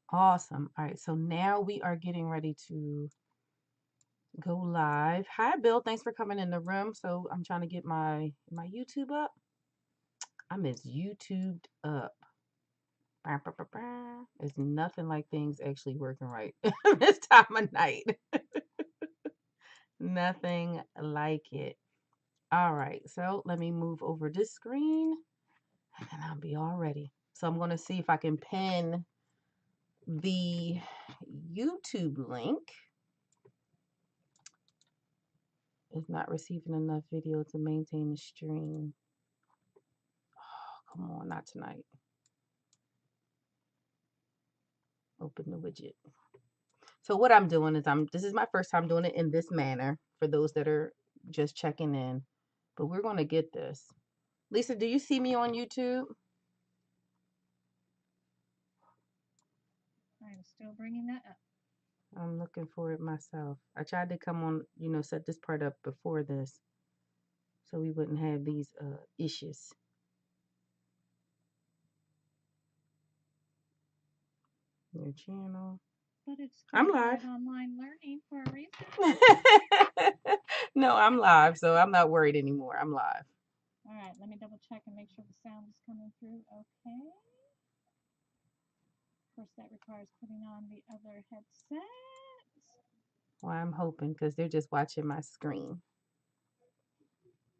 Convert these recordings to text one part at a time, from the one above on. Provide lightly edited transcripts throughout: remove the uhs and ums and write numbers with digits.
Awesome. All right, so now we are getting ready to go live. Hi, Bill. Thanks for coming in the room. So I'm trying to get my YouTube up. I'm as YouTubed up. Bah, bah, bah, bah. It's nothing like things actually working right this time of night. Nothing like it. All right, so let me move over this screen and then I'll be all ready. So I'm going to see if I can pin the YouTube link. It's not receiving enough video to maintain the stream. Oh, come on, not tonight. Open the widget. So what I'm doing is this is my first time doing it in this manner for those that are just checking in. But we're going to get this. Lisa, do you see me on YouTube? I'm still bringing that up. I'm looking for it myself. I tried to come on, set this part up before this so we wouldn't have these issues. Your channel. But it's I'm live. online learning for a reason. No, I'm live, so I'm not worried anymore. I'm live. All right, let me double check and make sure the sound is coming through okay. Of course, that requires putting on the other headset. Well, I'm hoping because they're just watching my screen.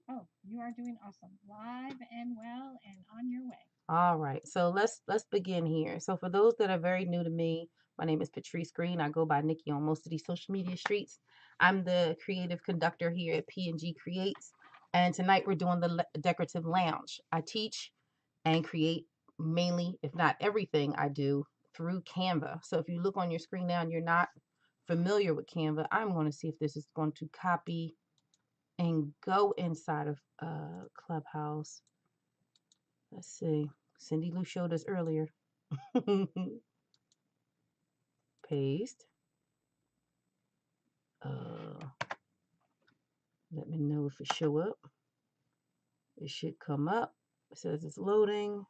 Oh, you are doing awesome. Live and well and on your way. All right, so let's begin here. So for those that are very new to me, my name is Patrice Green. I go by Nikki on most of these social media streets. I'm the creative conductor here at P&G Creates, and tonight we're doing the decorative lounge. I teach and create mainly, if not everything I do, through Canva. So if you look on your screen now and you're not familiar with Canva, I'm going to see if this is going to copy and go inside of Clubhouse. Let's see. Cindy Lou showed us earlier. Paste. Let me know if it show up. It should come up. It says it's loading.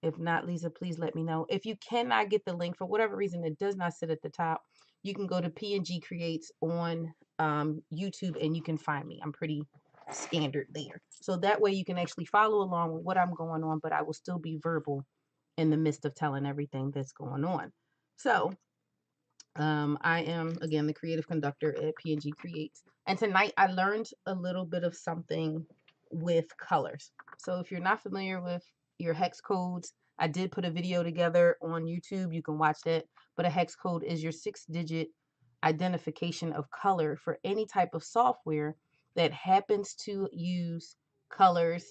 If not, Lisa, please let me know. If you cannot get the link for whatever reason, it does not sit at the top. You can go to P&G Creates on YouTube and you can find me. I'm pretty standard there. So that way you can actually follow along with what I'm going on, but I will still be verbal in the midst of telling everything that's going on. So I am, again, the creative conductor at P&G Creates. And tonight I learned a little bit of something with colors. So if you're not familiar with your hex codes, I did put a video together on YouTube. You can watch that. But a hex code is your 6-digit identification of color for any type of software that happens to use colors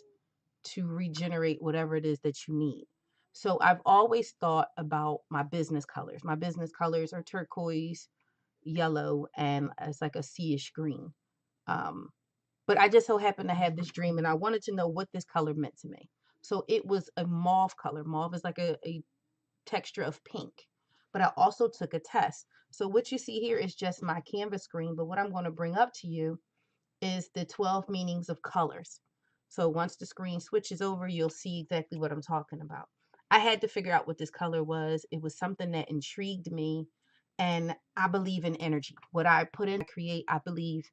to regenerate whatever it is that you need. So I've always thought about my business colors. My business colors are turquoise, yellow, and it's like a sea-ish green. But I just so happened to have this dream and I wanted to know what this color meant to me. So it was a mauve color. Mauve is like a texture of pink. But I also took a test. So what you see here is just my Canvas screen. But what I'm going to bring up to you is the 12 meanings of colors. So once the screen switches over, you'll see exactly what I'm talking about. I had to figure out what this color was. It was something that intrigued me. And I believe in energy. What I put in, I create, I believe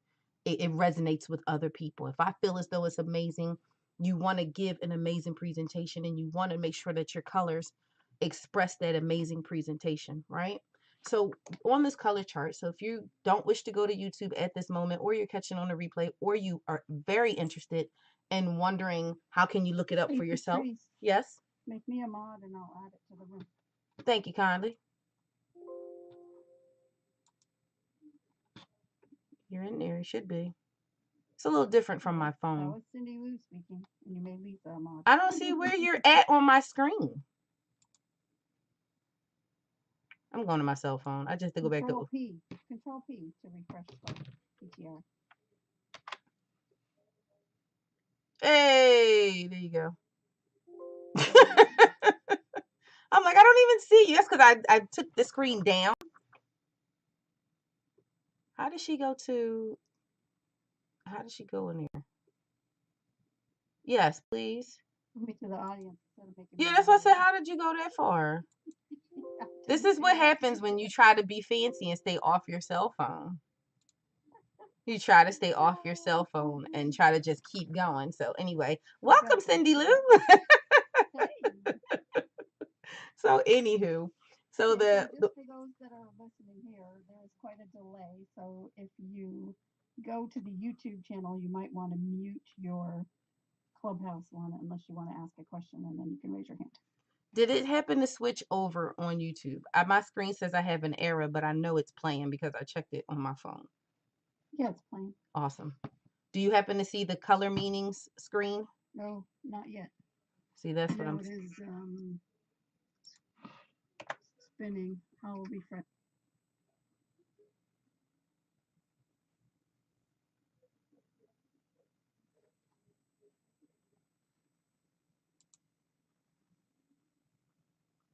it resonates with other people. If I feel as though it's amazing, you want to give an amazing presentation and you want to make sure that your colors express that amazing presentation, right? So on this color chart, so if you don't wish to go to YouTube at this moment, or you're catching on a replay, or you are very interested and wondering how can you look it up for yourself? Patrice, Yes. make me a mod and I'll add it to the room. Thank you kindly. You're in there. It should be. It's a little different from my phone. That was Cindy Lou speaking, and you made Lisa a mod. I don't see where you're at on my screen. I'm going to my cell phone. I just have to go back to Control P to refresh the PTR. Hey, there you go. I'm like, I don't even see you. That's because I took the screen down. How did she go in there? Yes, please. Put me to the audience. Yeah, that's what I said. How did you go that far? This is what happens when you try to be fancy and stay off your cell phone. You try to stay off your cell phone and try to just keep going. So anyway, welcome, Cindy Lou. So anywho, so just for those that are listening here, there is quite a delay. So if you go to the YouTube channel, you might want to mute your Clubhouse one unless you want to ask a question, and then you can raise your hand. Did it happen to switch over on YouTube? My screen says I have an error, but I know it's playing because I checked it on my phone. Yeah, it's playing. Awesome. Do you happen to see the color meanings screen? No, not yet. See, that's what I'm. It is spinning. I'll refresh.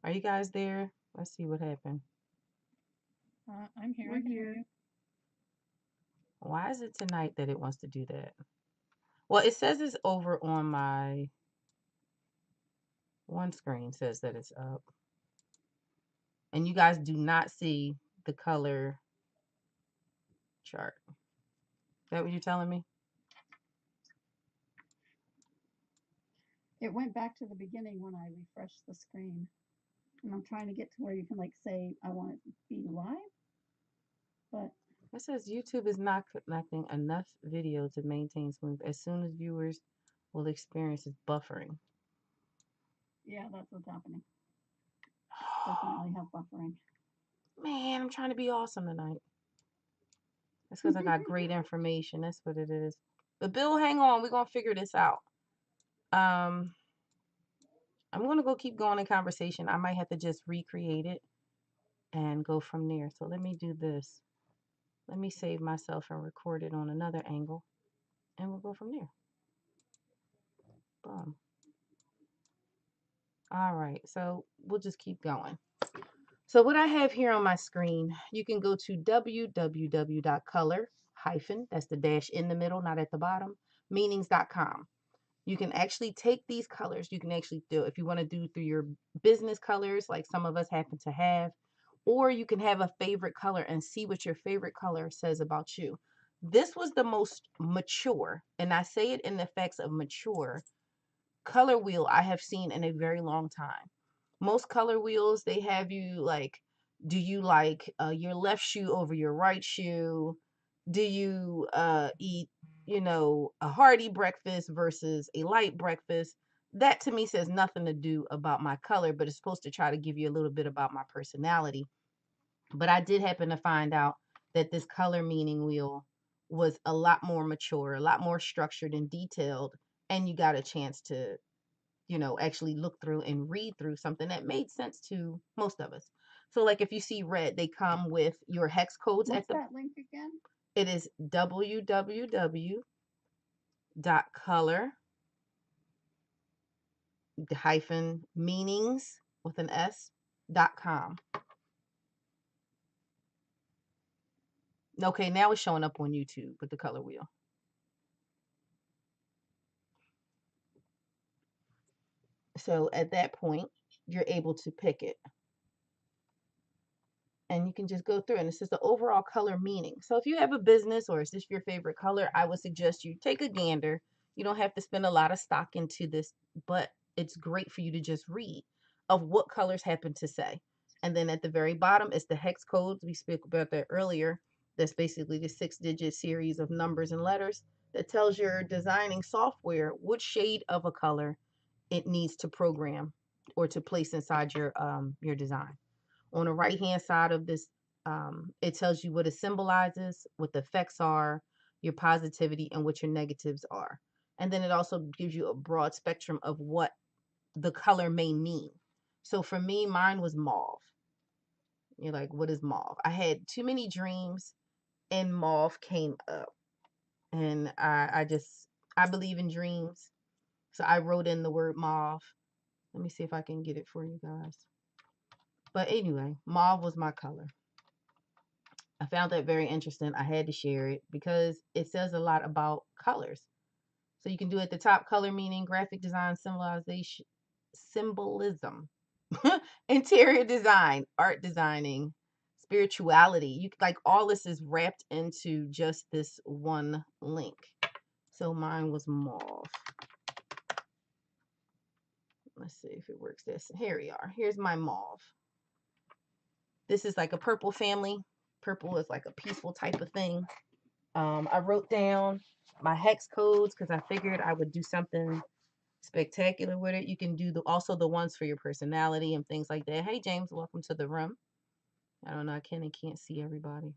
Are you guys there? Let's see what happened. I'm here. We're here. Why is it tonight that it wants to do that? Well, it says it's over on my one screen, says that it's up. And you guys do not see the color chart. Is that what you're telling me? It went back to the beginning when I refreshed the screen. And I'm trying to get to where you can like say, I want it to be live. But it says YouTube is not connecting enough video to maintain smooth. As soon as viewers will experience its buffering. Yeah, that's what's happening. Definitely have buffering. Man, I'm trying to be awesome tonight. That's because I got great information. That's what it is. But Bill, hang on. We're going to figure this out. I'm going to go keep going in conversation. I might have to just recreate it and go from there. So let me do this. Let me save myself and record it on another angle. And we'll go from there. Boom. All right. So we'll just keep going. So what I have here on my screen, you can go to www.color- that's the dash in the middle, not at the bottom, meanings.com. You can actually take these colors. You can actually do, if you want to do through your business colors, like some of us happen to have, or you can have a favorite color and see what your favorite color says about you. This was the most mature, and I say it in the effects of mature, color wheel I have seen in a very long time. Most color wheels, they have you like, do you like your left shoe over your right shoe? Do you eat, a hearty breakfast versus a light breakfast? That to me says nothing to do about my color, but it's supposed to try to give you a little bit about my personality. But I did happen to find out that this color meaning wheel was a lot more mature, a lot more structured and detailed, and you got a chance to actually look through and read through something that made sense to most of us. So like if you see red, they come with your hex codes. What's that link again? It is www.color-meanings with an s.com. Okay, now it's showing up on YouTube with the color wheel. So at that point, you're able to pick it. And you can just go through and it's just the overall color meaning. So if you have a business or is this your favorite color, I would suggest you take a gander. You don't have to spend a lot of stock into this, but it's great for you to just read of what colors happen to say. And then at the very bottom is the hex codes. We spoke about that earlier. That's basically the 6-digit series of numbers and letters that tells your designing software which shade of a color it needs to program or to place inside your design. On the right hand side of this, it tells you what it symbolizes, what the effects are, your positivity, and what your negatives are. And then it also gives you a broad spectrum of what the color may mean. So for me, mine was mauve. You're like, what is mauve? I had too many dreams and mauve came up. And I believe in dreams. So I wrote in the word mauve. Let me see if I can get it for you guys. But anyway, mauve was my color. I found that very interesting. I had to share it because it says a lot about colors. So you can do at the top color meaning, graphic design, symbolism. interior design, art designing, spirituality. You like all this is wrapped into just this one link. So mine was mauve. Let's see if it works. This here we are. Here's my mauve. This is like a purple family. Purple is like a peaceful type of thing. I wrote down my hex codes because I figured I would do something spectacular with it. You can do also the ones for your personality and things like that. Hey James, welcome to the room. I don't know, I can't see everybody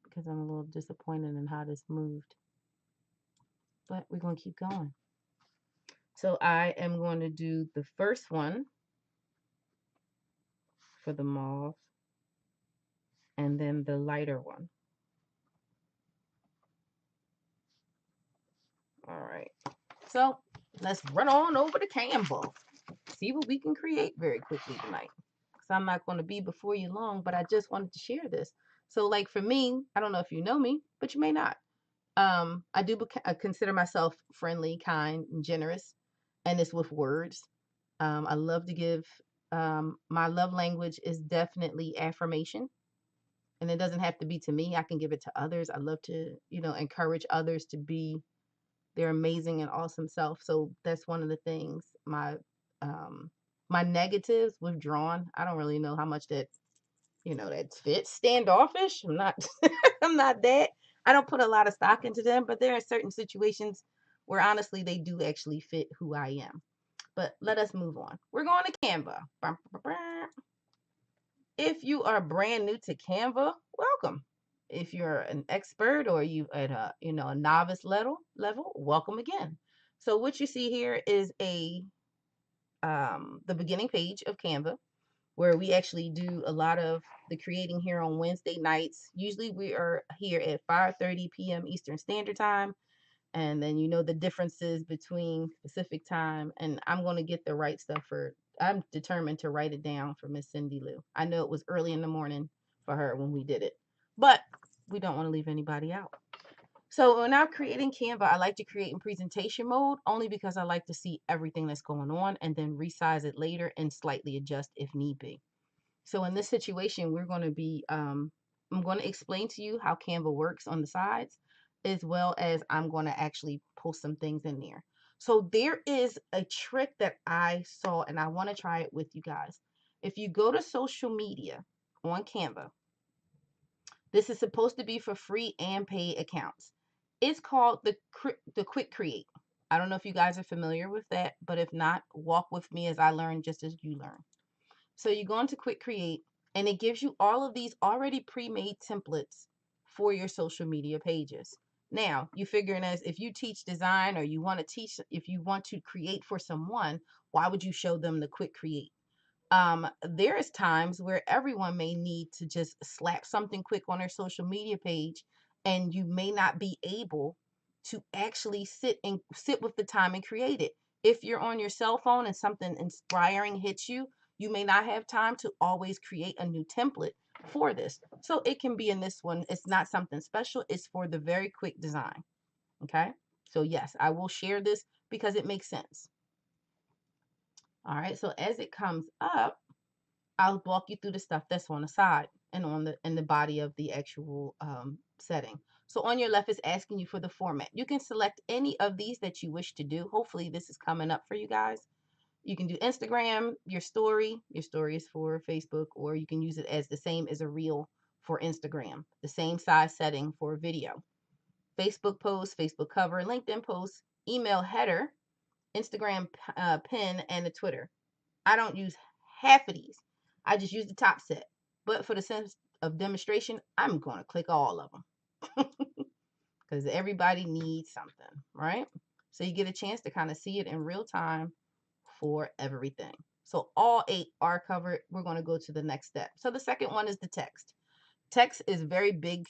because I'm a little disappointed in how this moved. But we're gonna keep going. So I am going to do the first one for the mauve and then the lighter one. All right. So let's run on over to Canva. See what we can create very quickly tonight. Because I'm not going to be before you long, but I just wanted to share this. So, like for me, I don't know if you know me, but you may not. I do consider myself friendly, kind, and generous, and it's with words. I love to give. My love language is definitely affirmation, and it doesn't have to be to me. I can give it to others. I love to, encourage others to be their amazing and awesome self. So that's one of the things. My negatives withdrawn. I don't really know how much that fits. Standoffish. I'm not. I'm not that. I don't put a lot of stock into them, but there are certain situations where honestly they do actually fit who I am. But let us move on. We're going to Canva. If you are brand new to Canva, welcome. If you're an expert or you at a novice level, welcome again. So what you see here is the beginning page of Canva, where we actually do a lot of the creating here on Wednesday nights. Usually we are here at 5:30 p.m. Eastern Standard Time. And then the differences between Pacific time. And I'm going to get the right stuff I'm determined to write it down for Miss Cindy Lou. I know it was early in the morning for her when we did it, but we don't want to leave anybody out. So when I'm creating Canva, I like to create in presentation mode only because I like to see everything that's going on and then resize it later and slightly adjust if need be. So in this situation, I'm going to explain to you how Canva works on the sides, as well as I'm going to actually post some things in there. So there is a trick that I saw and I want to try it with you guys. If you go to social media on Canva, this is supposed to be for free and paid accounts. It's called the Quick Create. I don't know if you guys are familiar with that, but if not, walk with me as I learn just as you learn. So you go into Quick Create and it gives you all of these already pre-made templates for your social media pages. Now, you figuring as if you teach design or if you want to create for someone, why would you show them the Quick Create? There is times where everyone may need to just slap something quick on their social media page, and you may not be able to actually sit with the time and create it. If you're on your cell phone and something inspiring hits you, you may not have time to always create a new template for this. So it can be in this one. It's not something special. It's for the very quick design. Okay. So yes, I will share this because it makes sense. All right. So as it comes up, I'll walk you through the stuff that's on the side and in the body of the actual setting. So on your left is asking you for the format. You can select any of these that you wish to do. Hopefully this is coming up for you guys. You can do Instagram, your story. Your story is for Facebook, or you can use it as the same as a reel for Instagram. The same size setting for video. Facebook post, Facebook cover, LinkedIn post, email header, Instagram pin, and the Twitter. I don't use half of these. I just use the top set. But for the sense of demonstration, I'm going to click all of them because everybody needs something, right? So you get a chance to kind of see it in real time for everything. So all 8 are covered. We're going to go to the next step. So the second one is the text. Text is very big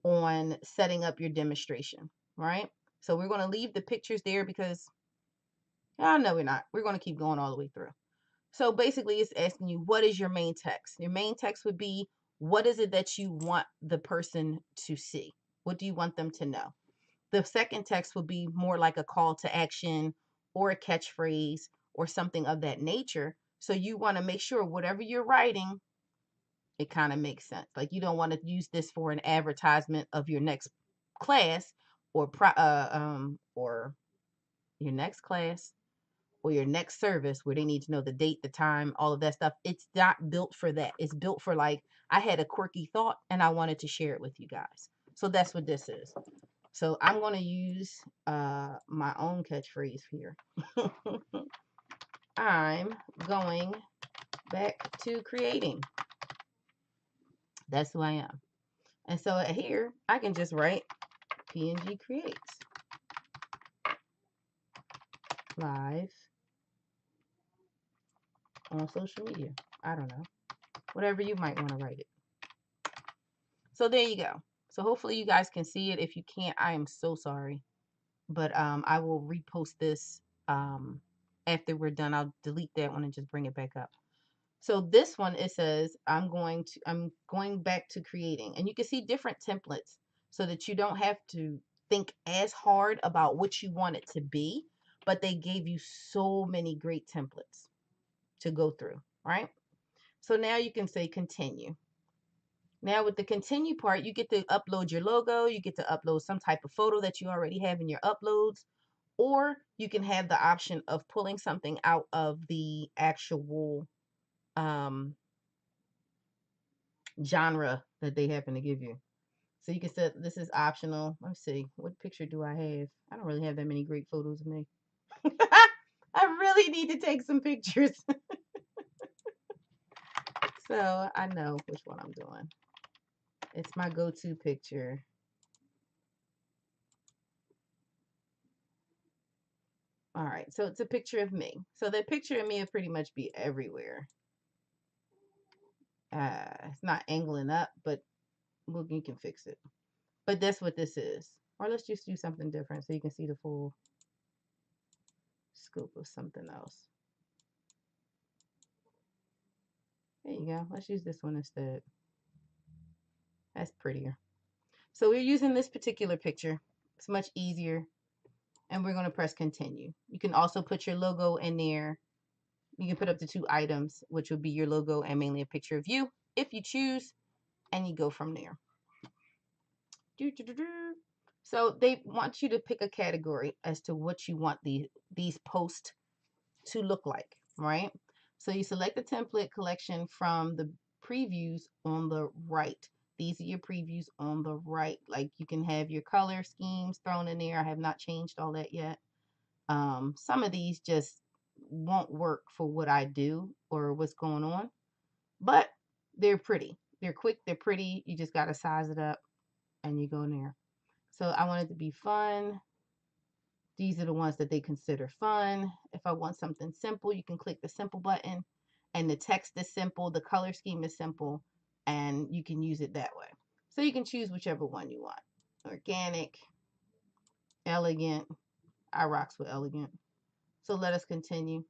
on setting up your demonstration, right? So we're going to leave the pictures there because, no, we're not. We're going to keep going all the way through. So basically, it's asking you, what is your main text? Your main text would be, what is it that you want the person to see? What do you want them to know? The second text would be more like a call to action or a catchphrase or something of that nature. So you want to make sure whatever you're writing, it kind of makes sense. Like you don't want to use this for an advertisement of your next class or your next class or your next service where they need to know the date, the time, all of that stuff. It's not built for that. It's built for like, I had a quirky thought and I wanted to share it with you guys. So that's what this is. So I'm going to use my own catchphrase here. I'm going back to creating. That's who I am. And so here I can just write PNG creates live on social media. I don't know. Whatever you might want to write it. So there you go. So hopefully you guys can see it. If you can't, I am so sorry. But I will repost this after we're done. I'll delete that one and just bring it back up. So this one, it says I'm going back to creating, and you can see different templates so that you don't have to think as hard about what you want it to be, but they gave you so many great templates to go through, right? So now you can say continue. Now with the continue part, you get to upload your logo, you get to upload some type of photo that you already have in your uploads, or you can have the option of pulling something out of the actual genre that they happen to give you. So you can set this is optional. Let's see, what picture do I have? I don't really have that many great photos of me. I really need to take some pictures. So I know which one I'm doing. It's my go-to picture. All right, so it's a picture of me. So that picture of me will pretty much be everywhere. It's not angling up, but you can fix it. But that's what this is. Or let's just do something different so you can see the full scope of something else. There you go. Let's use this one instead. That's prettier. So we're using this particular picture. It's much easier. And we're going to press continue. You can also put your logo in there. You can put up to 2 items, which would be your logo and mainly a picture of you if you choose. And you go from there. So they want you to pick a category as to what you want these posts to look like, right? So you select the template collection from the previews on the right. These are your previews on the right. Like you can have your color schemes thrown in there. I have not changed all that yet. Some of these just won't work for what I do or what's going on, but they're pretty. They're quick. They're pretty. You just got to size it up and you go in there. So I want it to be fun. These are the ones that they consider fun. If I want something simple, you can click the simple button and the text is simple. The color scheme is simple and you can use it that way. So you can choose whichever one you want. Organic, elegant. I rocks with elegant. So let us continue.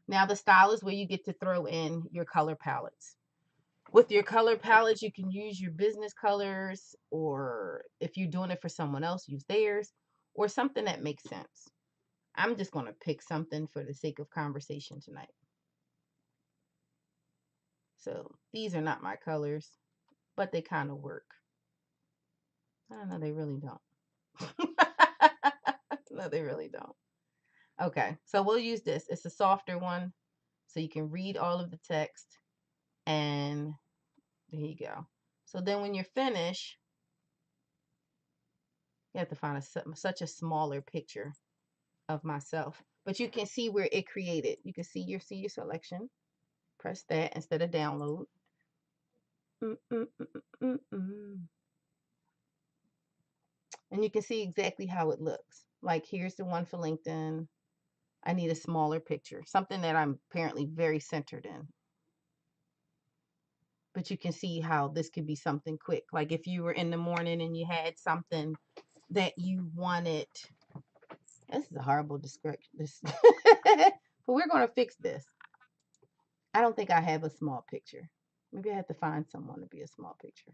Now the style is where you get to throw in your color palettes. With your color palettes, you can use your business colors, or if you're doing it for someone else, use theirs, or something that makes sense. I'm just going to pick something for the sake of conversation tonight. So these are not my colors, but they kind of work. I don't know, they really don't. No, they really don't. Okay, so we'll use this. It's a softer one, so you can read all of the text. And there you go. So then when you're finished, you have to find such a smaller picture of myself. But you can see where it created. You can see your selection. Press that instead of download. And you can see exactly how it looks. Like here's the one for LinkedIn. I need a smaller picture, something that I'm apparently very centered in. But you can see how this could be something quick. Like if you were in the morning and you had something that you wanted. This is a horrible description. But we're going to fix this. I don't think I have a small picture. Maybe I have to find someone to be a small picture.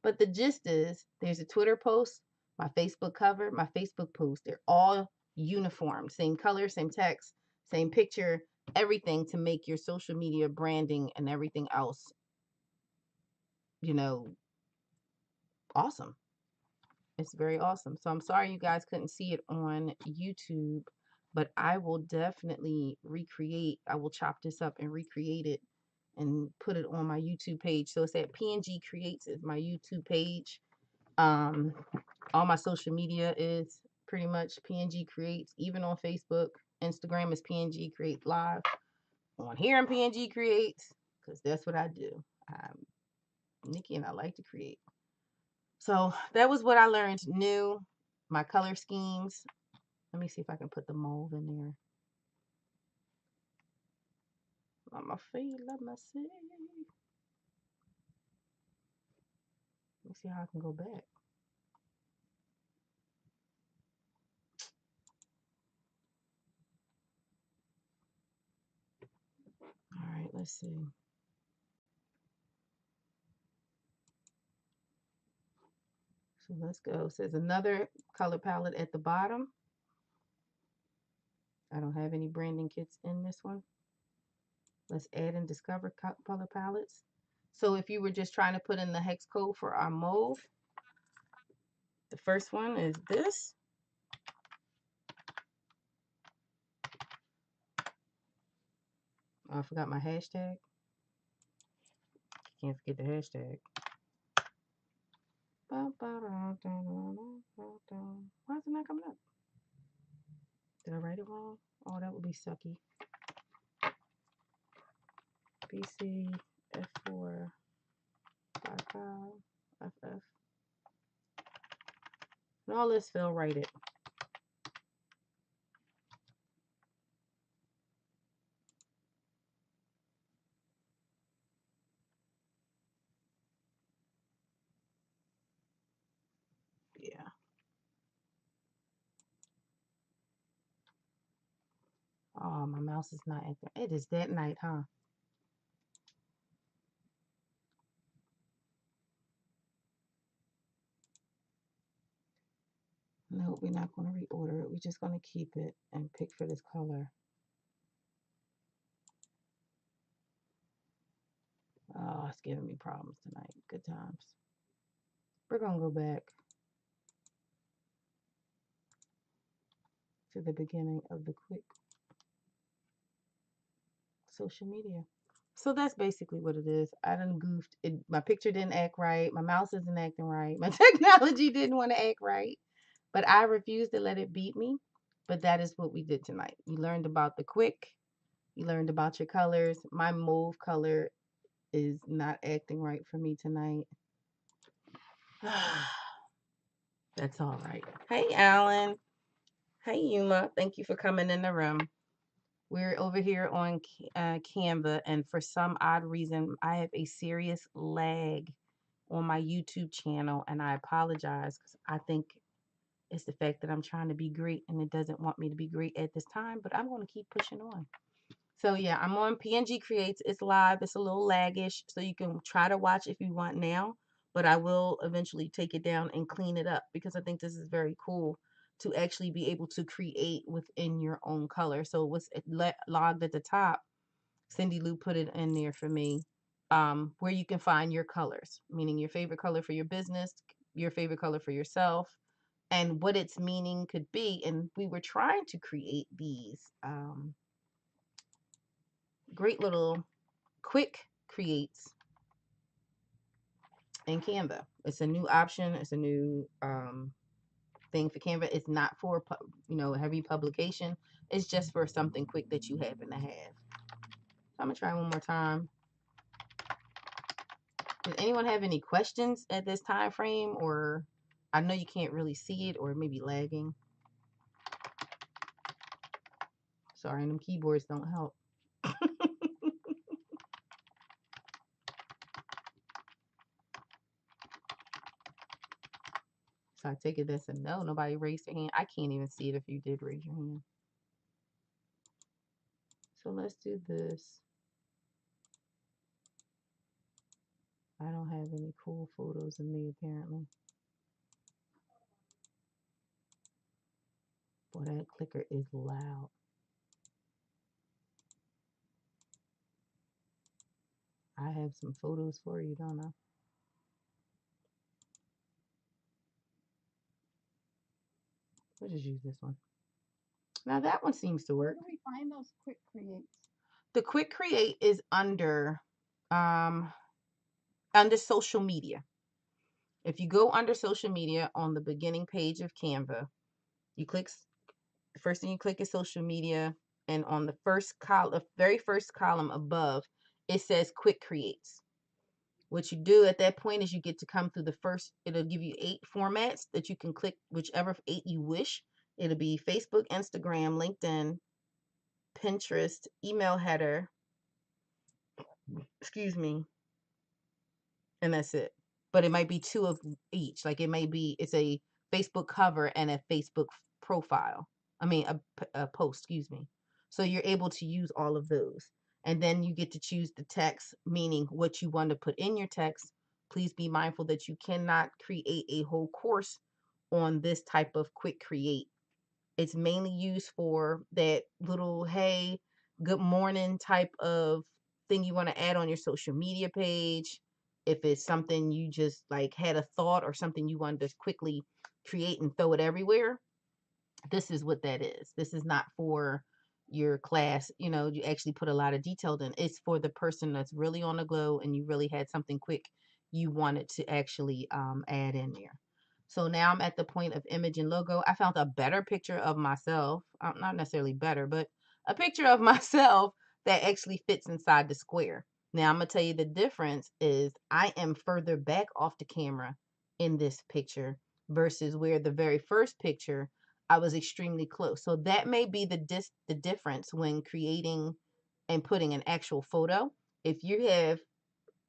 But the gist is there's a Twitter post, my Facebook cover, my Facebook post. They're all uniform. Same color, same text, same picture, everything to make your social media branding and everything else, you know, awesome. It's very awesome. So I'm sorry you guys couldn't see it on YouTube, but I will definitely recreate. I will chop this up and recreate it and put it on my YouTube page. So it's at PNG Creates is my YouTube page. Um, all my social media is pretty much PNG Creates, even on Facebook. Instagram is PNG Create Live. On here in PNG Creates, because that's what I do. I'm Nikki and I like to create. So that was what I learned new. My color schemes. Let me see if I can put the mauve in there. Let me see. Let me see. Let me see how I can go back. All right, let's see. So let's go. It says another color palette at the bottom. I don't have any branding kits in this one. Let's add and discover color palettes. So if you were just trying to put in the hex code for our mauve, the first one is this. Oh, I forgot my hashtag. Can't forget the hashtag. Why is it not coming up? Did I write it wrong? Oh, that would be sucky. BC F4 55 FF. And all this fell right it. Yeah. Oh, my mouse is not acting. It is that night, huh? No, we're not going to reorder it. We're just going to keep it and pick for this color. Oh, it's giving me problems tonight. Good times. We're going to go back to the beginning of the quick social media. So that's basically what it is. I done goofed. My picture didn't act right. My mouse isn't acting right. My technology didn't want to act right. But I refused to let it beat me. But that is what we did tonight. You learned about the quick. You learned about your colors. My mauve color is not acting right for me tonight. That's all right. Hey, Alan. Hey, Yuma. Thank you for coming in the room. We're over here on Canva, and for some odd reason, I have a serious lag on my YouTube channel, and I apologize because I think it's the fact that I'm trying to be great and it doesn't want me to be great at this time, but I'm going to keep pushing on. So yeah, I'm on PNG Creates. It's live. It's a little laggish, so you can try to watch if you want now, but I will eventually take it down and clean it up because I think this is very cool to actually be able to create within your own color. So what's logged at the top, Cindy Lou put it in there for me, where you can find your colors, meaning your favorite color for your business, your favorite color for yourself, and what its meaning could be. And we were trying to create these great little quick creates in Canva. It's a new option. It's a new thing for Canva. It's not for heavy publication. It's just for something quick that you happen to have. So I'm gonna try one more time. Does anyone have any questions at this time frame? Or I know you can't really see it, or maybe lagging. Sorry, them keyboards don't help. So I take it that's a no. Nobody raised their hand. I can't even see it if you did raise your hand. So let's do this. I don't have any cool photos of me apparently. Boy, that clicker is loud. have some photos for you, don't I? We'll just use this one. Now that one seems to Where work. do we find those quick creates? The quick create is um under social media. If you go under social media on the beginning page of Canva, you click, the first thing you click is social media, and on the first column, the very first column above, it says quick creates. What you do at that point is you get to come through the first, it'll give you 8 formats that you can click whichever 8 you wish. It'll be Facebook, Instagram, LinkedIn, Pinterest, email header, excuse me, and that's it. But it might be 2 of each. Like it may be, it's a Facebook cover and a Facebook profile. I mean, a post, excuse me. So you're able to use all of those. And then you get to choose the text, meaning what you want to put in your text. Please be mindful that you cannot create a whole course on this type of quick create. It's mainly used for that little, hey, good morning type of thing you want to add on your social media page. If it's something you just like had a thought or something you wanted to quickly create and throw it everywhere, this is what that is. This is not for your class. You know, you actually put a lot of detail in. It's for the person that's really on the go and you really had something quick you wanted to actually add in there. So now I'm at the point of image and logo. I found a better picture of myself, not necessarily better, but a picture of myself that actually fits inside the square. Now I'm gonna tell you the difference is I am further back off the camera in this picture versus where the very first picture I was extremely close. So that may be the difference when creating and putting an actual photo. If you have,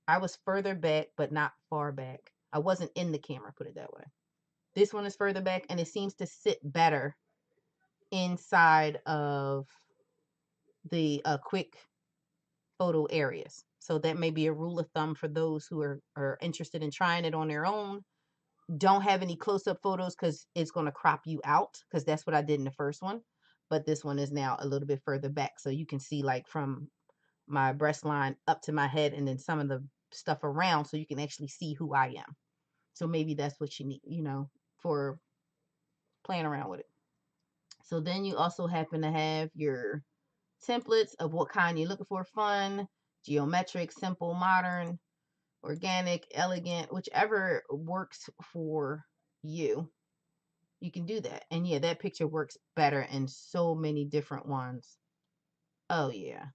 I was further back, but not far back. I wasn't in the camera, put it that way. This one is further back and it seems to sit better inside of the quick photo areas. So that may be a rule of thumb for those who are interested in trying it on their own. Don't have any close-up photos because it's going to crop you out, because that's what I did in the first one. But this one is now a little bit further back. So you can see like from my breast line up to my head and then some of the stuff around, so you can actually see who I am. So maybe that's what you need, for playing around with it. So then you also happen to have your templates of what kind you're looking for: fun, geometric, simple, modern, organic, elegant, whichever works for you. You can do that. And yeah, that picture works better in so many different ones. Oh yeah.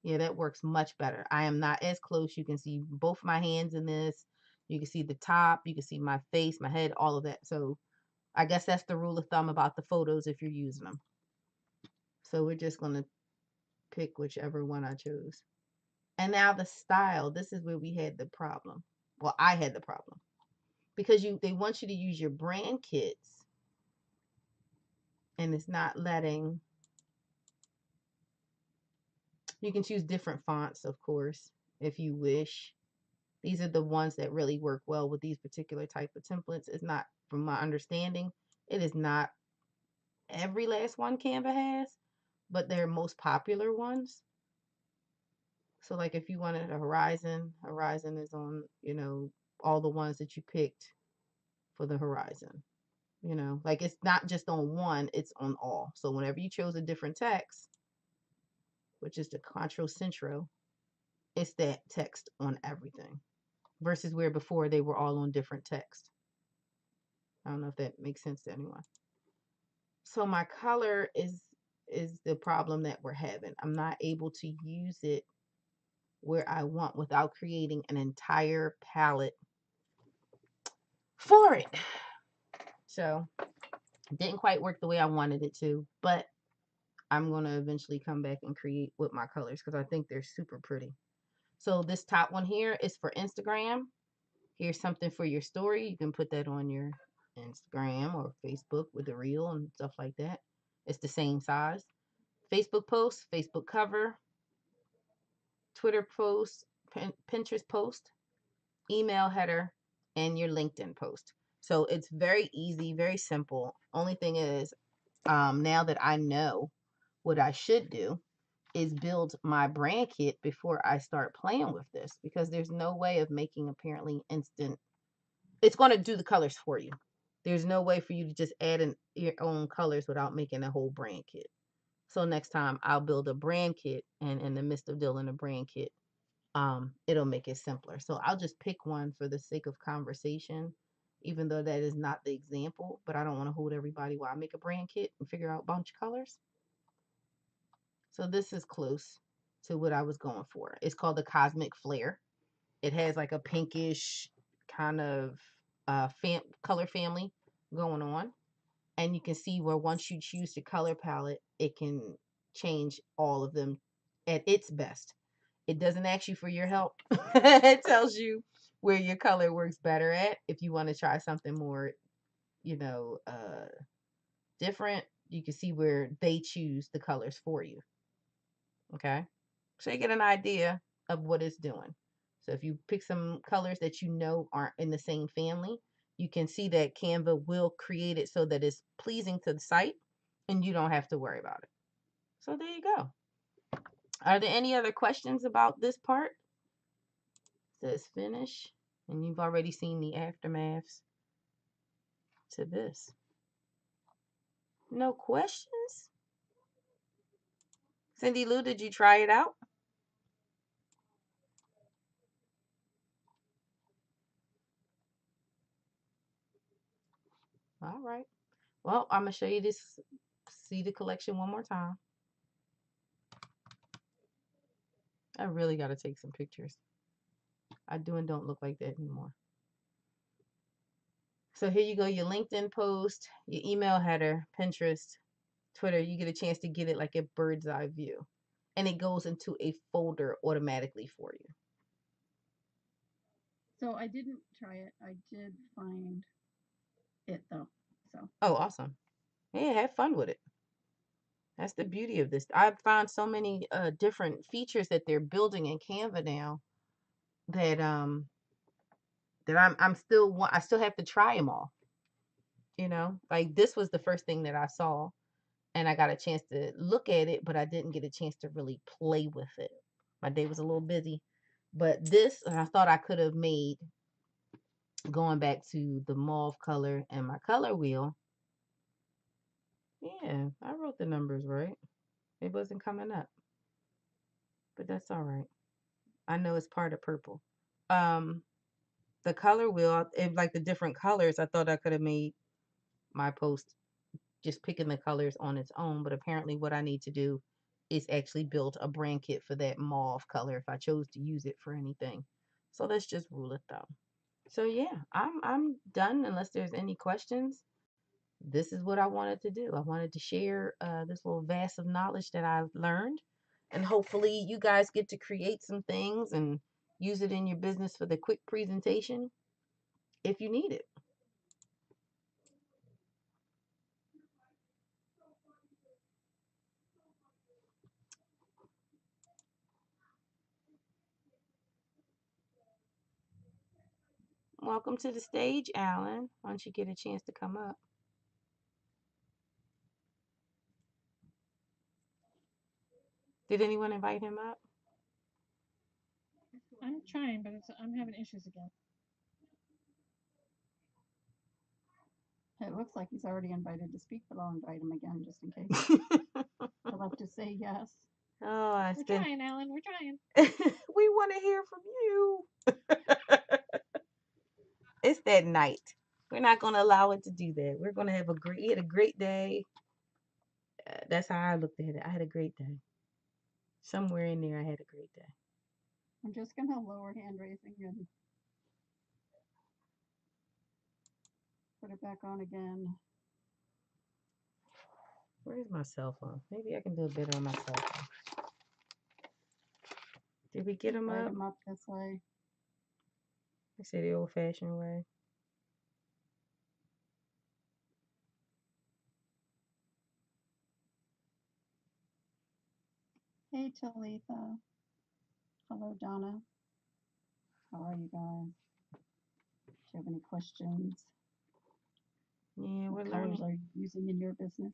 Yeah, that works much better. I am not as close. You can see both my hands in this. You can see the top. You can see my face, my head, all of that. So I guess that's the rule of thumb about the photos if you're using them. So we're just going to pick whichever one I chose. And now the style. This is where we had the problem. Well, I had the problem. Because they want you to use your brand kits, and it's not letting. You can choose different fonts, of course, if you wish. These are the ones that really work well with these particular type of templates. It's not, from my understanding, it is not every last one Canva has, but they're most popular ones. So like if you wanted a horizon is on, all the ones that you picked for the horizon. Like it's not just on one, it's on all. So whenever you chose a different text, which is the Control Centro, it's that text on everything. Versus where before they were all on different text. I don't know if that makes sense to anyone. So my color is the problem that we're having. I'm not able to use it where I want without creating an entire palette for it. So it didn't quite work the way I wanted it to, but I'm going to eventually come back and create with my colors because I think they're super pretty. So this top one here is for Instagram. Here's something for your story. You can put that on your Instagram or Facebook with a reel and stuff like that. It's the same size. Facebook post, Facebook cover, Twitter post, Pinterest post, email header, and your LinkedIn post. So it's very easy, very simple. Only thing is, now that I know what I should do, is build my brand kit before I start playing with this, because there's no way of making apparently instant. It's going to do the colors for you. There's no way for you to just add in your own colors without making a whole brand kit. So next time I'll build a brand kit, and in the midst of building a brand kit, it'll make it simpler. So I'll just pick one for the sake of conversation, even though that is not the example, but I don't want to hold everybody while I make a brand kit and figure out a bunch of colors. So this is close to what I was going for. It's called the Cosmic Flare. It has like a pinkish kind of color family going on. And you can see where once you choose the color palette, it can change all of them at its best. It doesn't ask you for your help. It tells you where your color works better at. If you want to try something more, you know, different, you can see where they choose the colors for you. Okay. So you get an idea of what it's doing. So if you pick some colors that you know aren't in the same family, you can see that Canva will create it so that it's pleasing to the site and you don't have to worry about it. So there you go. Are there any other questions about this part? It says finish, and you've already seen the aftermaths to this. No questions? Cindy Lou, did you try it out? All right. Well, I'm going to show you this, see the collection one more time. I really got to take some pictures. I do and don't look like that anymore. So here you go, your LinkedIn post, your email header, Pinterest, Twitter. You get a chance to get it like a bird's eye view. And it goes into a folder automatically for you. So I didn't try it. I did find it though. So. Oh, awesome. Yeah, have fun with it. That's the beauty of this. I've found so many different features that they're building in Canva now that I still have to try them all. You know, like this was the first thing that I saw, and I got a chance to look at it, but I didn't get a chance to really play with it. My day was a little busy, but this I thought I could have made, going back to the mauve color and my color wheel. Yeah, I wrote the numbers right. It wasn't coming up, but that's all right. I know it's part of purple. Um, the color wheel, it, like the different colors, I thought I could have made my post just picking the colors on its own, but apparently what I need to do is actually build a brand kit for that mauve color if I chose to use it for anything. So let's just rule it though. So yeah, I'm done unless there's any questions. This is what I wanted to do. I wanted to share this little vast of knowledge that I've learned, and hopefully you guys get to create some things and use it in your business for the quick presentation if you need it. Welcome to the stage, Alan. Why don't you get a chance to come up? Did anyone invite him up? I'm trying, but I'm having issues again. It looks like he's already invited to speak, but I'll invite him again just in case. He'll have to say yes. Oh, We're trying, Alan. We're trying. We want to hear from you. It's that night. We're not going to allow it to do that. We're going to have he had a great day. That's how I looked at it. I had a great day. Somewhere in there, I had a great day. I'm just going to lower hand raising and put it back on again. Where's my cell phone? Maybe I can do it better on my cell phone. Did we get him Invite up? him up this way. I say the old-fashioned way. Hey, Talitha. Hello, Donna. How are you guys? Do you have any questions? Yeah, What we're colors learning. are you using in your business?